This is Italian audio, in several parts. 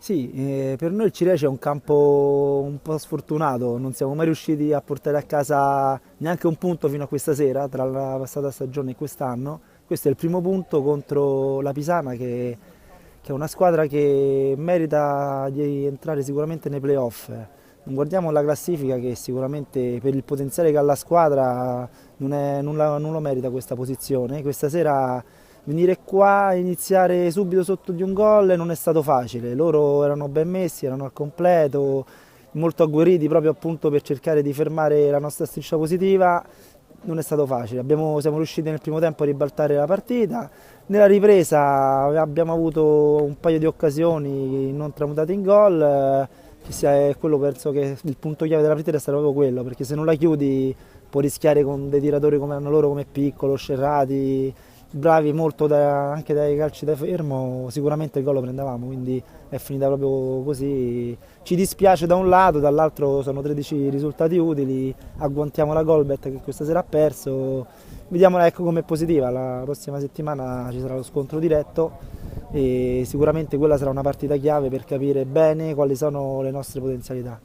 Sì, per noi il Cirece è un campo un po' sfortunato, non siamo mai riusciti a portare a casa neanche un punto fino a questa sera, tra la passata stagione e quest'anno. Questo è il primo punto contro la Pisana, che è una squadra che merita di entrare sicuramente nei playoff. Non guardiamo la classifica, che sicuramente per il potenziale che ha la squadra non lo merita questa posizione. Questa sera venire qua e iniziare subito sotto di un gol non è stato facile. Loro erano ben messi, erano al completo, molto agguerriti proprio appunto per cercare di fermare la nostra striscia positiva. Non è stato facile, siamo riusciti nel primo tempo a ribaltare la partita. Nella ripresa abbiamo avuto un paio di occasioni non tramutate in gol, quello penso che il punto chiave della partita è stato proprio quello, perché se non la chiudi può rischiare con dei tiratori come hanno loro, come Piccolo, Scerrati, bravi molto anche dai calci da fermo, sicuramente il gol lo prendevamo, quindi è finita proprio così. Ci dispiace da un lato, dall'altro sono 13 risultati utili, agguantiamo la Golbet che questa sera ha perso, vediamola ecco come positiva, la prossima settimana ci sarà lo scontro diretto e sicuramente quella sarà una partita chiave per capire bene quali sono le nostre potenzialità.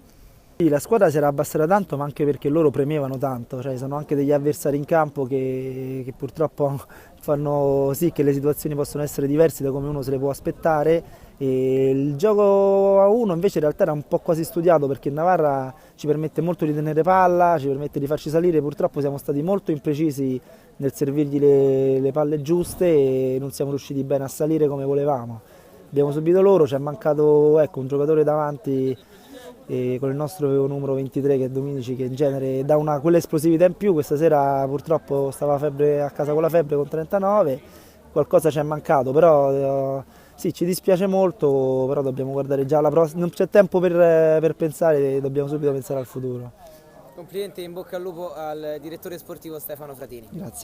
Sì, la squadra si era abbassata tanto, ma anche perché loro premevano tanto, cioè sono anche degli avversari in campo che purtroppo fanno sì che le situazioni possono essere diverse da come uno se le può aspettare. E il gioco a uno invece in realtà era un po' quasi studiato, perché Navarra ci permette molto di tenere palla, ci permette di farci salire, purtroppo siamo stati molto imprecisi nel servirgli le palle giuste e non siamo riusciti bene a salire come volevamo. Abbiamo subito loro, ci è mancato ecco, un giocatore davanti con il nostro numero 23 che è Dominici, che in genere dà quell'esplosività in più. Questa sera purtroppo stava a casa con la febbre con 39, qualcosa ci è mancato, però sì, ci dispiace molto, però dobbiamo guardare già alla prossima, non c'è tempo per pensare, dobbiamo subito pensare al futuro. Complimenti e in bocca al lupo al direttore sportivo Stefano Fratini. Grazie.